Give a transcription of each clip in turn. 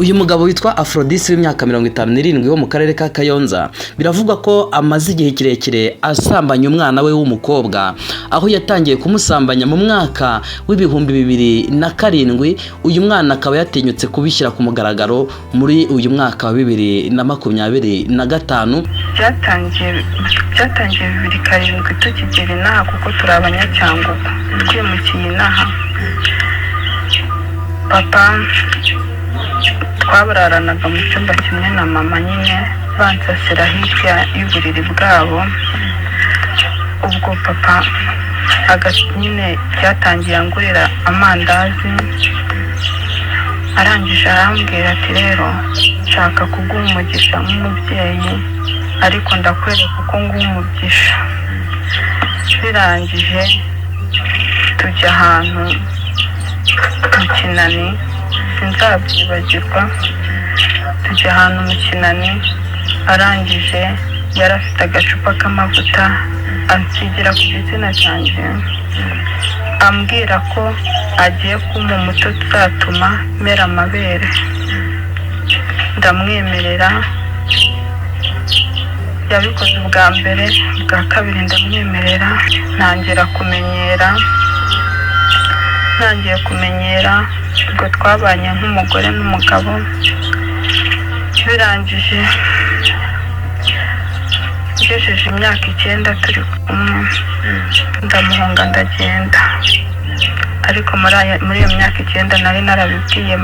Uyu mugabo witwa Aphrodise w'imyaka 57 wo mu karere ka Kayonza biravugwa ko amaze igihe kirekire asambanya umwana we w'umukobwa, aho yatangiye kumusambanya mu mwaka w'ibihumbi 2007. Uyu mwana akaba yatinyutse kubishyira ku mugaragaro muri uyu mwaka wa 2025. Byatangiye 2007 tukigera inaha kuko turi abanyacyangugu twimukiye inaha. Papa twabararanaga mu cyumba kimwe na mama nyine bansasira hirya y'uburiri bwabo. Ubwo papa nyine byatangiye angurira amandazi, arangije arambwira ati rero nshaka kuguha umugisha nk'umubyeyi ariko ndakwereka uko nguha umugisha. Birangije tujya ahantu mu Kinani, sinzabyibagirwa. Tujya ahantu mu Kinani, arangije yari afite agacupa k'amavuta ansigira ku gitsina cyanjye, ambwira ko agiye kumpa umuti uzatuma mera amabere. Ndamwemerera, yabikoze ubwa mbere, ubwa kabiri ndamwemerera, ntangiye kumenyera. Ubwo twabanye nk'umugore n'umugabo. Birangije ngejeje imyaka 9 turi kumwe, ndamuhunga ndagenda. Ariko muri iyo myaka 9 nari narabibwiye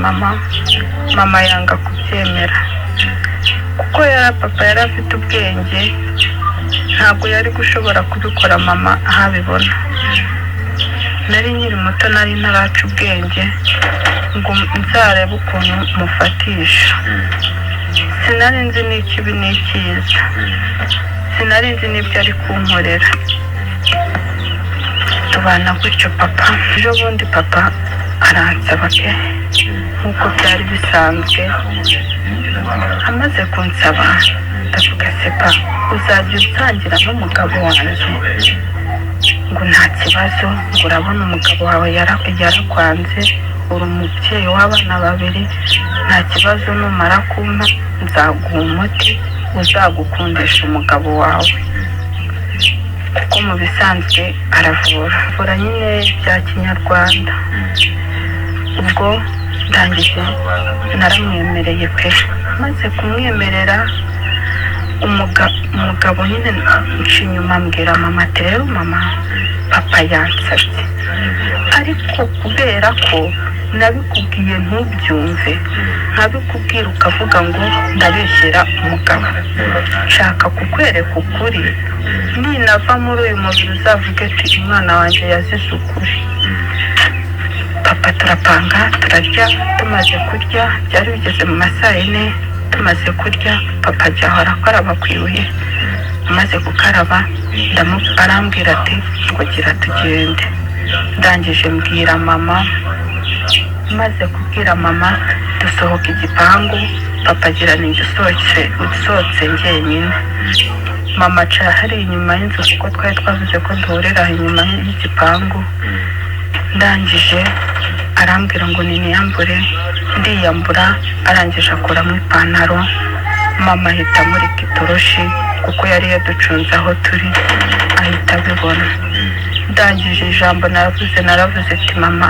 mama yanga kubyemera kuko papa yari afite ubwenge, ntabwo yari gushobora kubikora mama ahabibona. Nari nkiri muto, nari ntaraca ubwenge ngo nzarebe ukuntu mufatisha. Sinari nzi n'ikibi n'ikiza, sinari nzi n'ibyo ari kunkorera. Tubana gutyo papa. Ejo bundi papa aransaba nk'uko byari bisanzwe. Amaze kunsaba ndavuga se pa, uzajya utangira n'umugabo wanjye? Ngo nta kibazo, ngo urabona umugabo wawe yarakwanze, uri umubyeyi w'abana 2, nta kibazo, numara kumpa nzaguha umuti uzagukundisha umugabo wawe. Kuko mu bisanzwe aravura nyine bya kinyarwanda. Ubwo ndangije naramwemereye pe. Maze kumwemerera, umugabo nyine nci inyuma ambwira mama ati rero mama, papa yansabye, ariko kubera ko nabikubwiye ntubyumve, nkabikubwira ukavuga ngo ndabeshyera umugabo, nshaka kukwereka ukuri, ninava muri uyu mubiri uzavuge ati umwana wanjye yazize ukuri. Papa turapanga turarya. Tumaze kurya, byari bigeze mu masaa 4, tumaze kurya papa ajya ahora akaraba ku ibuye. Amaze gukaraba arambwira ati ngo gira tugende. Ndangije mbwira mama, maze kubwira mama dusohoka igipangu. Papa agira ni usohotse njyenyine. Mama aca hari inyuma y'inzu kuko twari twavuze ko duhurira inyuma y'igipangu. Ndangije arambwira ngo niniyambure, ndiyambura. Arangije akuramo ipantaro. Mama ahita amurika itoroshi kuko yari yaducunze aho turi, ahita abibona. Ndangije ijambo naravuze ati mama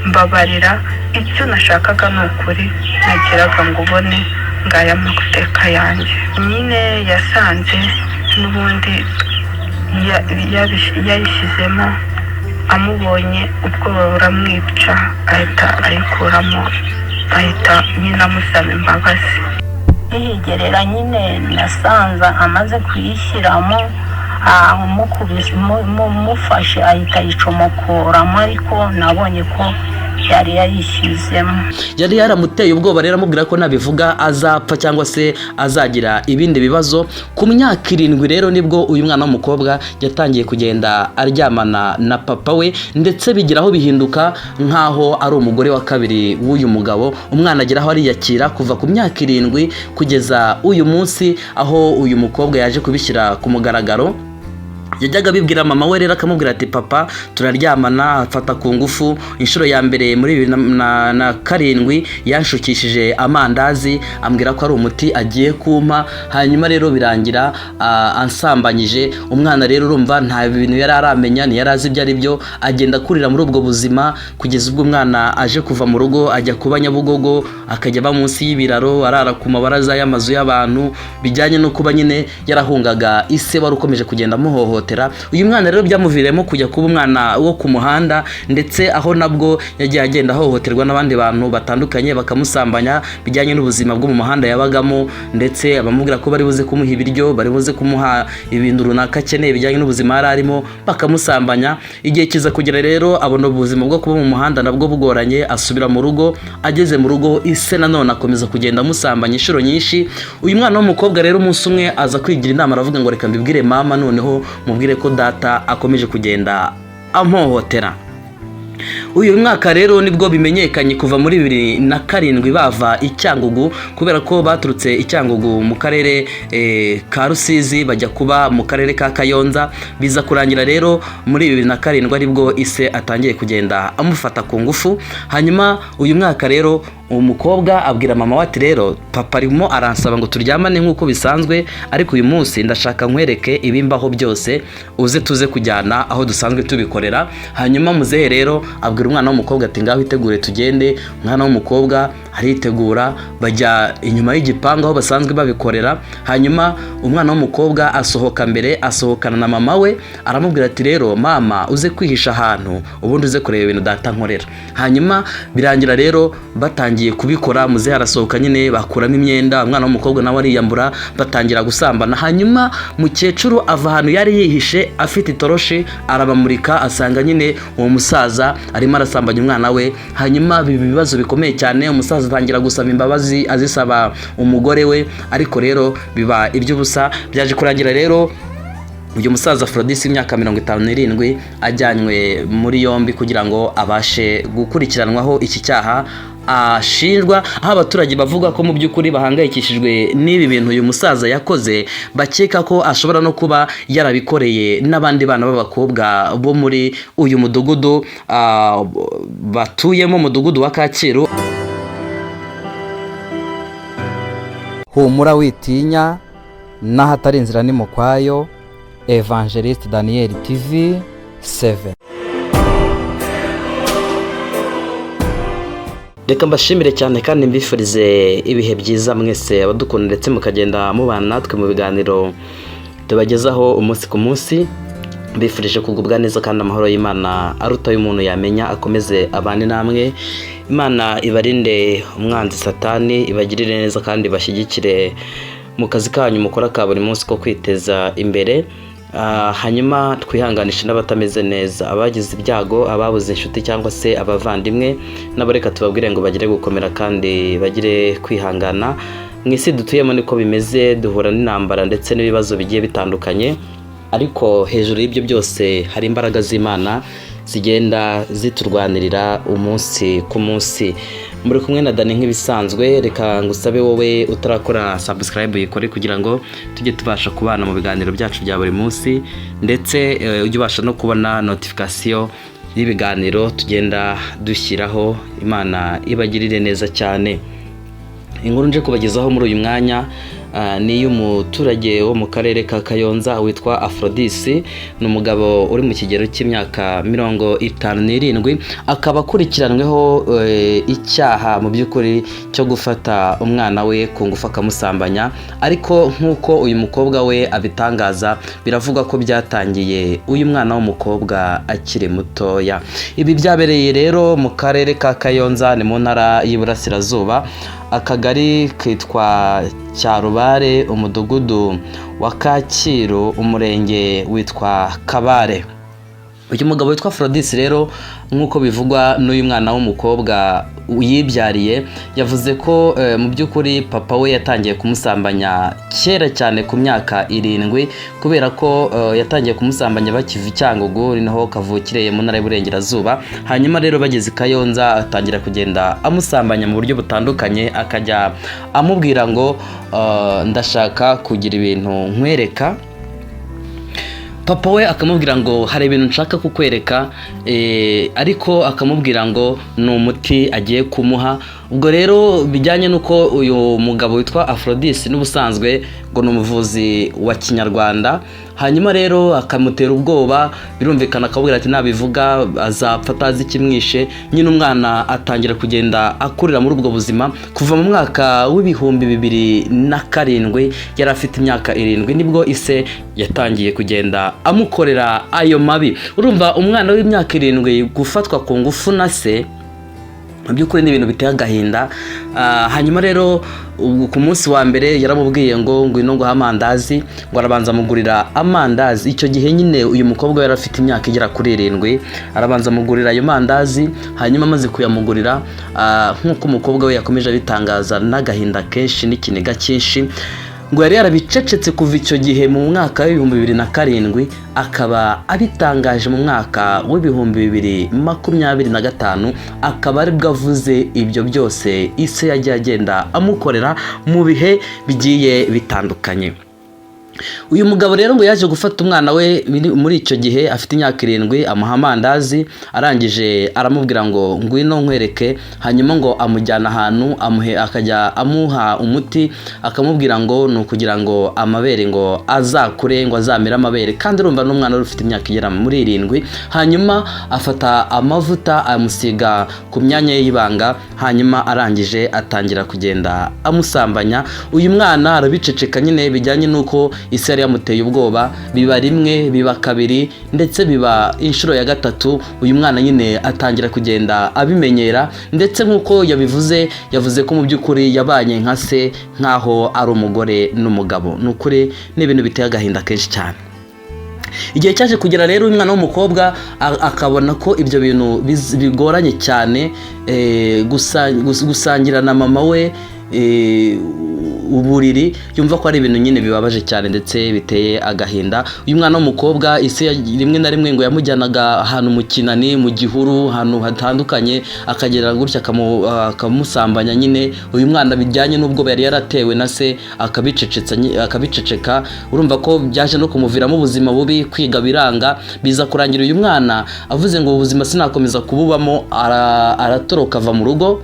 mbabarira, icyo nashakaga ni ukuri, nagiraga ngo ubone ngaya amateka yanjye. Nyine yasanze n'ubundi yayishyizemo, amubonye ubwo buramwica, ahita ayikuramo, ahita nyine amusaba imbabazi. Ihigerera nyine nasanze amaze kuyishyiramo, mufashe ahita yicomokoramo, ariko nabonye ko yari yayishyizemo. Yari yaramuteye ubwoba rero, amubwira ko nabivuga azapfa cyangwa se azagira ibindi bibazo. Ku myaka 7 rero nibwo uyu mwana w'umukobwa yatangiye kugenda aryamana na papa we, ndetse bigiraho bihinduka nkaho ari umugore wa kabiri w'uyu mugabo. Umwana ageraho ariyakira kuva ku myaka 7 kugeza uyu munsi, aho uyu mukobwa yaje kubishyira ku mugaragaro yajyaga abibwira mama we rero akamubwira ati papa turaryamana, afata ku ngufu. Inshuro ya mbere muri 2007 yanshukishije amandazi ambwira ko ari umuti agiye kumpa, hanyuma rero birangira ansambanyije. Umwana rero urumva nta bintu yari aramenya, ni yarazi ibyo ari byo, agenda kurira muri ubwo buzima kugeza ubwo umwana aje kuva mu rugo ajya kuba Nyabugogo, akajya ba munsi y'ibiraro, arara ku mabaraza y'amazu y'abantu, bijyanye no kuba nyine yarahungaga ise wari ukomeje kugenda muhoho. Uyu mwana rero byamuviremo kujya kuba umwana wo ku muhanda, ndetse aho nabwo yagiye agenda ahohoterwa n'abandi bantu batandukanye bakamusambanya bijyanye n'ubuzima bwo mu muhanda yabagamo, ndetse abamubwira ko bari buze kumuha ibiryo, bari buze kumuha ibintu runaka akeneye bijyanye n'ubuzima yari arimo, bakamusambanya. Igihe kiza kugera rero abona ubuzima bwo kuba mu muhanda nabwo bugoranye, asubira mu rugo. Ageze mu rugo ise nanone akomeza kugenda amusambanya inshuro nyinshi. Uyu mwana w'umukobwa rero umunsi umwe aza kwigira inama, aravuga ngo reka mbibwire mama noneho mubwire ko data akomeje kugenda amhohotera. Uyu mwaka rero nibwo bimenyekanye kuva muri 2007 bava i Cyangugu, kubera ko baturutse i Cyangugu mu karere ka Rusizi bajya kuba mu karere ka Kayonza. Biza kurangira rero muri 2007 aribwo ise atangiye kugenda amufata ku ngufu. Hanyuma uyu mwaka rero umukobwa abwira mama wati rero papa arimo aransaba ngo turyamane nk'uko bisanzwe, ariko uyu munsi ndashaka nkwereke ibimbaho byose, uze tuze kujyana aho dusanzwe tubikorera. Hanyuma muzehe rero abwira umwana w'umukobwa ati ngaho itegure tugende. Umwana w'umukobwa aritegura, bajya inyuma y'igipangu aho basanzwe babikorera. Hanyuma umwana w'umukobwa asohoka mbere, asohokana na mama we, aramubwira ati rero mama uze kwihisha ahantu ubundi uze kureba ibintu data nkorera. Hanyuma birangira rero batangiye kubikora, muzehe arasohoka nyine bakuramo imyenda, umwana w'umukobwa nawe ariyambura, batangira gusambana. Hanyuma mukecuru ava ahantu yari yihishe afite itoroshi, arabamurika asanga nyine uwo musaza arimo arasambanya umwana we. Hanyuma ibibazo bikomeye cyane, umusaza atangira gusaba imbabazi azisaba umugore we, ariko rero biba iby'ubusa. Byaje kurangira rero uyu musaza Aphrodis imyaka 57 ajyanywe muri yombi kugira ngo abashe gukurikiranwaho iki cyaha ashinjwa, aho abaturage bavuga ko mu by'ukuri bahangayikishijwe n'ibi bintu uyu musaza yakoze, bakeka ko ashobora no kuba yarabikoreye n'abandi bana b'abakobwa bo muri uyu mudugudu batuyemo, mudugudu wa Kacyiru. Humura witinya, n'ahatari inzira ni mu kwayo. Evangeliste Daniel TV 7. Reka mbashimire cyane kandi mbifurize ibihe byiza mwese abadukunda, ndetse mukagenda mubana natwe mu biganiro tubagezaho umunsi ku munsi. Mbifurije kugubwa neza kandi amahoro y'Imana aruta y'umuntu yamenya akomeze abane namwe. Imana ibarinde umwanzi Satani, ibagirire neza kandi bashyigikire mu kazi kanyu mukora ka buri munsi ko kwiteza imbere. Hanyuma twihanganisha n'abatameze neza, abagize ibyago, ababuze inshuti cyangwa se abavandimwe, n'abareka tubabwire ngo bagire gukomera kandi bagire kwihangana. Mu isi dutuyemo niko bimeze, duhura n'intambara ndetse n'ibibazo bigiye bitandukanye, ariko hejuru y'ibyo byose hari imbaraga z'Imana zigenda ziturwanirira umunsi ku munsi. Muri kumwe na Dani nk'ibisanzwe, reka ngusabe wowe utarakora subscribe yikore kugira ngo tujye tubasha kubana mu biganiro byacu bya buri munsi, ndetse ujye ubasha no kubona notification y'ibiganiro tugenda dushyiraho. Imana ibagirire neza cyane. Inkuru nje kubagezaho muri uyu mwanya ni y'umuturage wo mu karere ka Kayonza witwa Aphrodis. Ni umugabo uri mu kigero cy'imyaka 57, akaba akurikiranweho icyaha mu by'ukuri cyo gufata umwana we ku ngufu akamusambanya. Ariko nk'uko uyu mukobwa we abitangaza, biravuga ko byatangiye uyu mwana w'umukobwa akiri mutoya. Ibi byabereye rero mu karere ka Kayonza, ni mu ntara y'Iburasirazuba, akagari kitwa Cyarubare, umudugudu wa Kacyiru, umurenge witwa Kabare. Uyu mugabo witwa Aphrodis rero nk'uko bivugwa n'uyu mwana w'umukobwa yibyariye, yavuze ko mu by'ukuri papa we yatangiye kumusambanya kera cyane ku myaka 7, kubera ko yatangiye kumusambanya bakiva Cyangugu, naho kavukire mu ntara y'Iburengerazuba. Hanyuma rero bageze Kayonza atangira kugenda amusambanya mu buryo butandukanye, akajya amubwira ngo ndashaka kugira ibintu nkwereka. papa we akamubwira ngo hari ibintu nshaka kukwereka, ariko akamubwira ngo ni umuti agiye kumuha. Ubwo rero bijyanye n'uko uyu mugabo witwa Aphrodis n'ubusanzwe ngo ni umuvuzi wa kinyarwanda, hanyuma rero akamutera ubwoba, birumvikana akabwira ati nabivuga azapfa atazi ikimwishe. Nyine umwana atangira kugenda akurira muri ubwo buzima. Kuva mu mwaka w'ibihumbi 2007 yari afite imyaka 7 nibwo ise yatangiye kugenda amukorera ayo mabi. Urumva umwana w'imyaka 7 gufatwa ku ngufu na se, mu by'ukuri ni ibintu biteye agahinda. Hanyuma rero ku munsi wa mbere yaramubwiye ngo ngwino ngo amandazi, ngo arabanza amugurira amandazi. Icyo gihe nyine uyu mukobwa yari afite imyaka igera kuri 7, arabanza amugurira ayo mandazi. Hanyuma amaze kuyamugurira, nk'uko umukobwa we yakomeje abitangaza n'agahinda kenshi n'ikiniga cyinshi, ngo yari yarabicecetse kuva icyo gihe mu mwaka w'ibihumbi 2007, akaba abitangaje mu mwaka w'ibihumbi 2025, akaba ari bwo avuze ibyo byose ise yagiye agenda amukorera mu bihe bigiye bitandukanye. Uyu mugabo rero ngo yaje gufata umwana we muri icyo gihe afite imyaka 7, amuha amandazi, arangije aramubwira ngo ngwino nkwereke. Hanyuma ngo amujyana ahantu akajya amuha umuti, akamubwira ngo ni ukugira ngo amabere ngo azakure, ngo azamere amabere. Kandi urumva n'umwana ufite imyaka igera muri 7. Hanyuma afata amavuta amusiga ku myanya y'ibanga, hanyuma arangije atangira kugenda amusambanya. Uyu mwana arabiceceka nyine, bijyanye n'uko ise yari yamuteye ubwoba. Biba 1, biba 2, ndetse biba inshuro ya 3. Uyu mwana nyine atangira kugenda abimenyera, ndetse nk'uko yavuze ko mu by'ukuri yabanye nka se, nk'aho ari umugore n'umugabo. Ni ukuri ni ibintu biteye agahinda kenshi cyane. Igihe cyaje kugera rero uyu mwana w'umukobwa akabona ko ibyo bintu bigoranye cyane, gusangira na mama we uburiri, yumva ko ari ibintu nyine bibabaje cyane ndetse biteye agahinda. Uyu mwana w'umukobwa ise rimwe na rimwe ngo yamujyanaga ahantu mu kinani, mu gihuru, ahantu hatandukanye, akagera gutya akamusambanya. Nyine uyu mwana bijyanye n'ubwo yari yaratewe na se akabiceceka. Urumva ko byaje no kumuviramo ubuzima bubi, kwiga biranga, biza kurangira uyu mwana avuze ngo ubuzima sinakomeza kububamo, aratoroka ava mu rugo,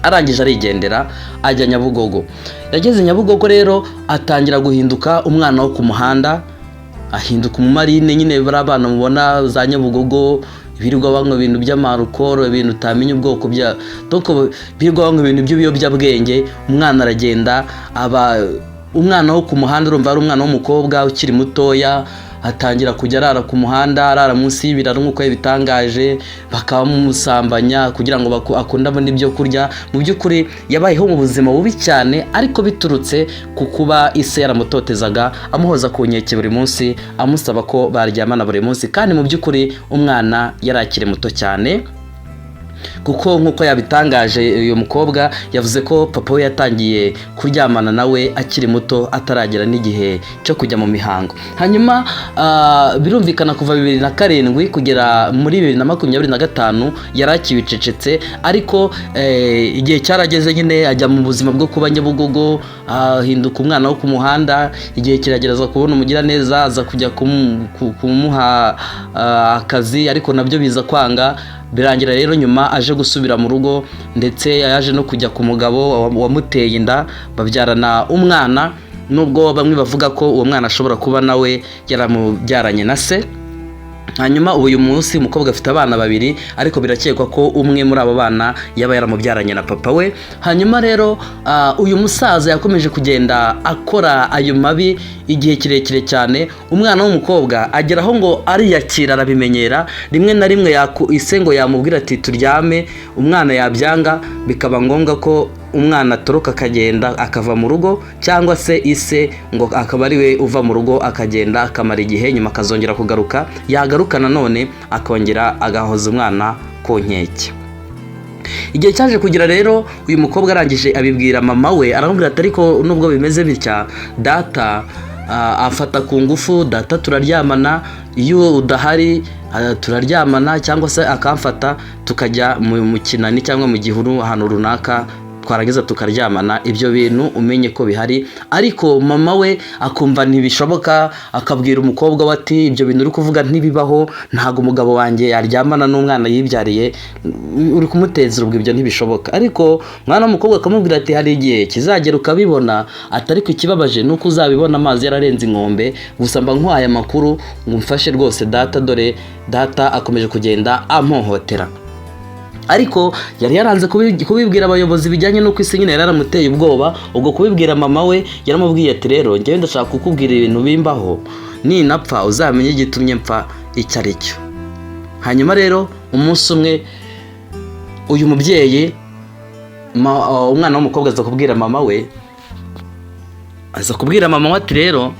arangije arigendera ajya Nyabugogo. Yageze Nyabugogo rero atangira guhinduka umwana wo ku muhanda, ahinduka umumarine. Nyine bari abana mubona za Nyabugogo birirwa banywa ibintu by'amarukoro, ibintu utamenya ubwoko bya doko, birirwa banywa ibintu by'ibiyobyabwenge. Umwana aragenda aba umwana wo ku muhanda. Urumva ari umwana w'umukobwa ukiri mutoya, atangira kujya arara ku muhanda, arara munsi y'ibiraro nk'uko yabitangaje, bakamusambanya kugira ngo akunde abone ibyo kurya. Mu by'ukuri yabayeho mu buzima bubi cyane, ariko biturutse ku kuba ise yaramutotezaga, amuhoza ku nkeke buri munsi, amusaba ko baryamana buri munsi. Kandi mu by'ukuri umwana yari akiri muto cyane, kuko nk'uko yabitangaje uyu mukobwa yavuze ko papa we yatangiye kuryamana nawe akiri muto, ataragera n'igihe cyo kujya mu mihango. Hanyuma birumvikana kuva 2007 kugera muri 2025 yari akibicecetse, ariko igihe cyarageze nyine ajya mu buzima bwo kuba Nyabugogo, ahinduka umwana wo ku muhanda. Igihe kiragereza kubona umugira neza, aza kujya kumuha akazi, ariko nabyo biza kwanga. Birangira rero nyuma aje gusubira mu rugo, ndetse yaje no kujya ku mugabo wamuteye inda, babyarana umwana. Nubwo bamwe bavuga ko uwo mwana ashobora kuba nawe yaramubyaranye na se. Hanyuma uyu munsi umukobwa afite abana 2, ariko birakekwa ko umwe muri abo bana yaba yaramubyaranye na papa we. Hanyuma rero uyu musaza yakomeje kugenda akora ayo mabi igihe kirekire cyane. Umwana w'umukobwa ageraho ngo ariyakira, arabimenyera. Rimwe na rimwe ise ngo yamubwira ati turyame, umwana yabyanga, bikaba ngombwa ko umwana atoroka akagenda akava mu rugo, cyangwa se ise ngo akaba ari we uva mu rugo akagenda akamara igihe, nyuma akazongera kugaruka. Yagaruka nanone akongera agahoza umwana ku nkeke. Igihe cyaje kugira rero uyu mukobwa arangije abibwira mama we, aramubwira ati ariko nubwo bimeze bitya data afata ku ngufu, data turaryamana, iyo udahari turaryamana, cyangwa se akamfata tukajya mu kinani cyangwa mu gihuru ahantu runaka twarageza tukaryamana, ibyo bintu umenye ko bihari. Ariko mama we akumva ntibishoboka, akabwira umukobwa we ati ibyo bintu uri kuvuga ntibibaho, ntago umugabo wanjye yaryamana n'umwana yibyariye, uri kumuteza ubwo ibyo ntibishoboka. Ariko mwana w'umukobwa akamubwira ati hari igihe kizagera ukabibona, atari ko ikibabaje nuko uzabibona amazi yararenze inkombe. Gusa mba nkwaye amakuru ngo umfashe rwose data, dore data akomeje kugenda ampohotera. Ariko yari yaranze kubibwira abayobozi bijyanye n'uko isi nyine yaramuteye ubwoba. Ubwo kubibwira mama we yaramubwiye ati rero njyewe ndashaka kukubwira ibintu bimbaho, ninapfa uzamenye igitumye mpfa icyo ari cyo. Hanyuma rero umunsi umwe uyu mubyeyi umwana w'umukobwa aza kubwira mama we, ati rero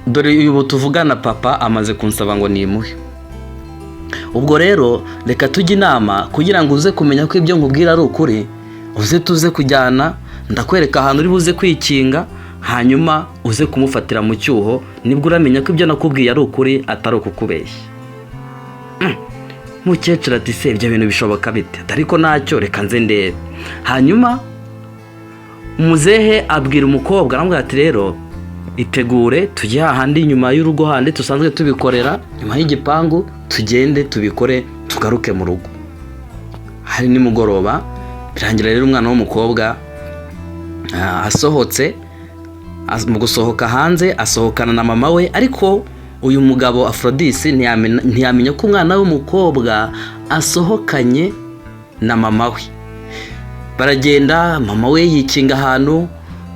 dore uyu tuvugana papa amaze kunsaba ngo nimuhe. Ubwo rero reka tujye inama kugira ngo uze kumenya ko ibyo nkubwira ari ukuri, uze tuze kujyana, ndakwereka ahantu uri buze kwikinga, hanyuma uze kumufatira mu cyuho, nibwo uramenya ko ibyo nakubwiye ari ukuri atari ukukubeshya. Mukecuru ati se ibyo bintu bishoboka bite? Ariko ntacyo, reka nze ndebe. Hanyuma umuzehe abwira umukobwa, aramubwira ati rero itegure tujye hahandi inyuma y'urugo handi tusanzwe tubikorera, nyuma y'igipangu tugende tubikore tugaruke mu rugo. Hari nimugoroba birangira rero umwana w'umukobwa asohotse, mu gusohoka hanze asohokana na mama we. Ariko uyu mugabo Aphrodis ntiyamenya ko umwana w'umukobwa asohokanye na mama we. Baragenda, mama we yikinga ahantu.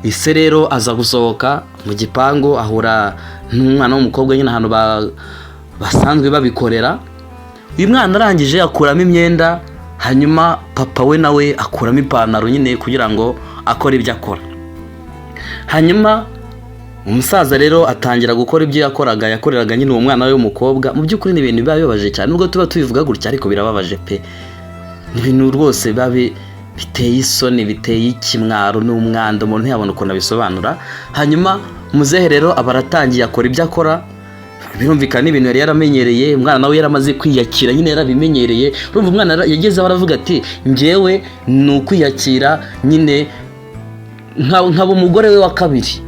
Ise rero aza gusohoka mu gipangu, ahura n'umwana w'umukobwa nyine ahantu basanzwe babikorera. Uyu mwana arangije akuramo imyenda, hanyuma papa we nawe akuramo ipantaro nyine kugira ngo akore ibyo akora. Hanyuma umusaza rero atangira gukora ibyo yakoreraga nyine uwo mwana we w'umukobwa. Mu by'ukuri ni ibintu biba bibabaje cyane, nubwo tuba tubivuga gutya ariko birababaje pe. Ni ibintu rwose biteye isoni, biteye ikimwaro n'umwanda, umuntu ntiyabona ukuntu abisobanura. Hanyuma muzehe rero aba aratangiye akora ibyo akora, birumvikana ibintu yari yaramenyereye. Umwana nawe yaramaze kwiyakira, nyine yarabimenyereye. Urumva umwana yagezeho aravuga ati njyewe ni ukwiyakira nyine nkaba umugore we wa kabiri.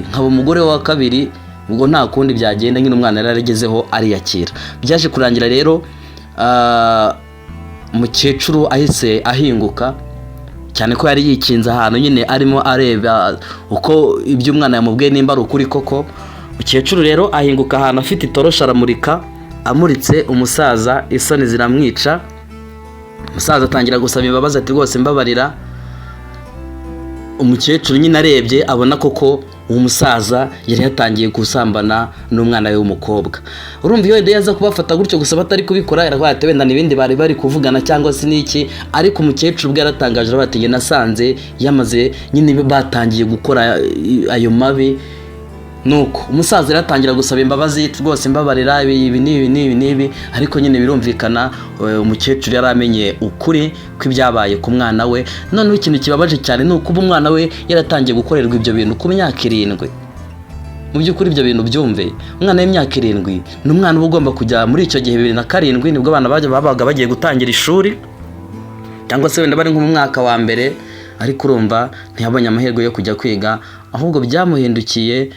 Nkaba umugore we wa kabiri, ubwo nta kundi byagenda, nyine umwana yaragezeho ariyakira. Byaje kurangira rero umukecuru ahise ahinguka, cyane ko yari yikinze ahantu nyine arimo areba uko ibyo umwana yamubwiye nimba ari ukuri koko. Umukecuru rero ahinguka ahantu afite itoroshi aramurika, amuritse umusaza isoni ziramwica. Umusaza atangira gusaba imbabazi ati rwose mbabarira. Umukecuru nyine arebye abona koko uwo musaza yari yatangiye gusambana n'umwana we w'umukobwa. Urumva iyo yenda yaza kubafata gutyo gusa batari kubikora, yaravuga ati wenda n'ibindi bari kuvugana cyangwa se n'iki. Ariko umukecuru bwe yaratangaje ati nge nasanze yamaze nyine batangiye gukora ayo mabi. Nuko umusaza yaratangira gusaba imbabazi rwose mbabarira ibi n'ibi. Ariko nyine birumvikana umukecuru yaramenye ukuri kw'ibyabaye ku mwana we. Noneho ikintu kibabaje cyane ni uko umwana we yaratangiye gukorerwa ibyo bintu ku myaka 7. Mu by'ukuri ibyo bintu byumve, umwana w'imyaka 7 ni umwana uba ugomba kujya muri icyo gihe 2007 nibwo abana babaga bagiye gutangira ishuri, cyangwa se wenda bari nko mu mwaka wa mbere. Ariko urumva ntiyabonye amahirwe yo kujya kwiga, ahubwo byamuhindukiye,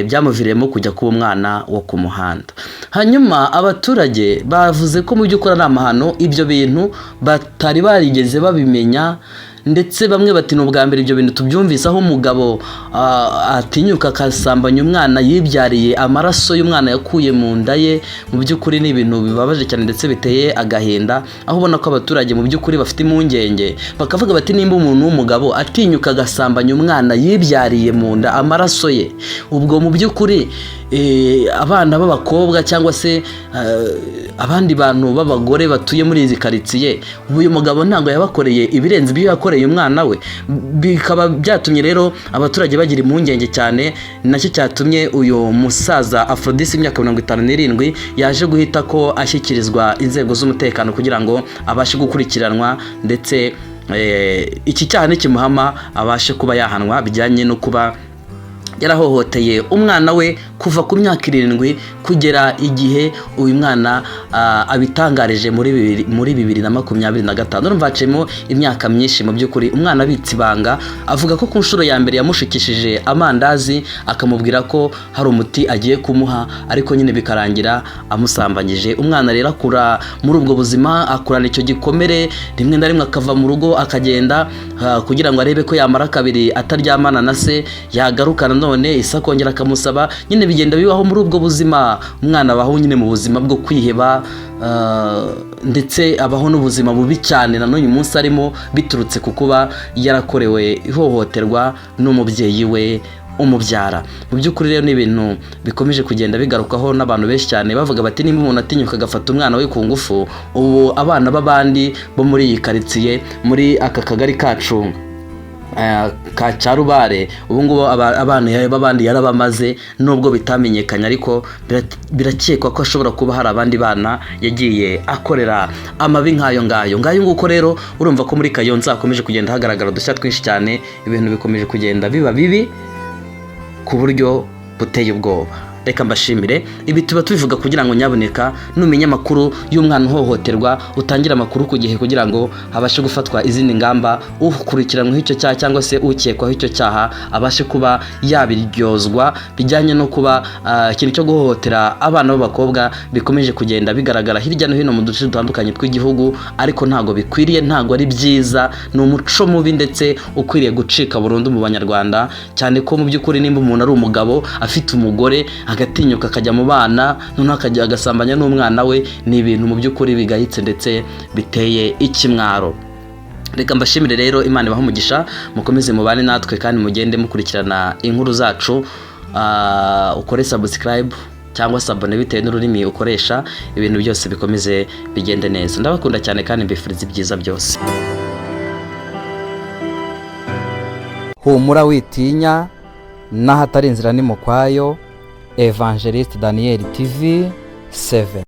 byamuviremo kujya kuba umwana wo ku muhanda. Hanyuma abaturage bavuze ko mu by'ukuri ari amahano, ibyo bintu batari barigeze babimenya. Ndetse bamwe bati n'ubwa mbere ibyo bintu tubyumvise, aho umugabo atinyuka akasambanya umwana yibyariye, amaraso y'umwana yakuye mu nda ye. Mu by'ukuri ni ibintu bibabaje cyane ndetse biteye agahinda, aho ubona ko abaturage mu by'ukuri bafite impungenge, bakavuga bati nimba umuntu w'umugabo atinyuka agasambanya umwana yibyariye mu nda amaraso ye, ubwo mu by'ukuri abana b'abakobwa cyangwa se abandi bantu b'abagore batuye muri izi karitsiye, uyu mugabo ntabwo yabakoreye ibirenze ibyo yakoreye umwana we. Bikaba byatumye rero abaturage bagira impungenge cyane, nacyo cyatumye uyu musaza Aphrodis imyaka 57 yaje guhita ko ashyikirizwa inzego z'umutekano kugira ngo abashe gukurikiranwa, ndetse iki cyaha nikimuhama abashe kuba yahanwa bijyanye no kuba yarahohoteye umwana we kuva ku myaka 7 kugera igihe uyu mwana abitangarije muri 2025. Urumva hacemo imyaka myinshi mu by'ukuri. Umwana abitse ibanga avuga ko ku nshuro ya mbere yamushikishije amandazi akamubwira ko hari umuti agiye kumuha, ariko nyine bikarangira amusambanyije. Umwana rero akura muri ubwo buzima, akurana icyo gikomere, rimwe na rimwe akava mu rugo akagenda kugira ngo arebe ko yamara kabiri ataryamana na se, yagaruka none isa kongera akamusaba. Nyine bigenda bibaho muri ubwo buzima. Umwana abaho nyine mu buzima bwo kwiheba, ndetse abaho n'ubuzima bubi cyane na n'uyu munsi arimo, biturutse ku kuba yarakorewe ihohoterwa n'umubyeyi we umubyara. Mu by'ukuri rero ni ibintu bikomeje kugenda bigarukaho n'abantu benshi cyane, bavuga bati nimba umuntu atinyuka agafata umwana we ku ngufu, ubu abana b'abandi bo muri iyi karitsiye, muri aka kagari kacu ka Cyarubare, ubu ngubu abana b'abandi yarabamaze, nubwo bitamenyekanye, ariko birakekwa ko ashobora kuba hari abandi bana yagiye akorera amabi nk'ayo ngayo nguko. Rero urumva ko muri Kayonza hakomeje kugenda hagaragara udushya twinshi cyane, ibintu bikomeje kugenda biba bibi ku buryo buteye ubwoba. Reka mbashimire, ibi tuba tubivuga kugira ngo nyaboneka numenya amakuru y'umwana uhohoterwa utangira amakuru ku gihe, kugira ngo habashe gufatwa izindi ngamba, ukurikiranweho icyo cyaha cyangwa se ukekwaho icyo cyaha abashe kuba yabiryozwa. Bijyanye no kuba ikintu cyo guhohotera abana b'abakobwa bikomeje kugenda bigaragara hirya no hino mu duce dutandukanye tw'igihugu, ariko ntago bikwiriye, ntago ari byiza, ni umuco mubi ndetse ukwiriye gucika burundu mu Banyarwanda, cyane ko mu by'ukuri nimba umuntu ari umugabo afite umugore agatinyuka akajya mu bana, none akajya agasambanya n'umwana we, ni ibintu mu by'ukuri bigayitse ndetse biteye ikimwaro. Reka mbashimire rero, Imana ibahe umugisha, mukomeze mubane natwe kandi mugende mukurikirana inkuru zacu. Ukore subscribe cyangwa se abone bitewe n'ururimi ukoresha, ibintu byose bikomeze bigende neza. Ndabakunda cyane kandi mbifuriza ibyiza byose. Humura witinya, n'ahatari inzira ni mu kwayo. Evangelist Daniel TV 7.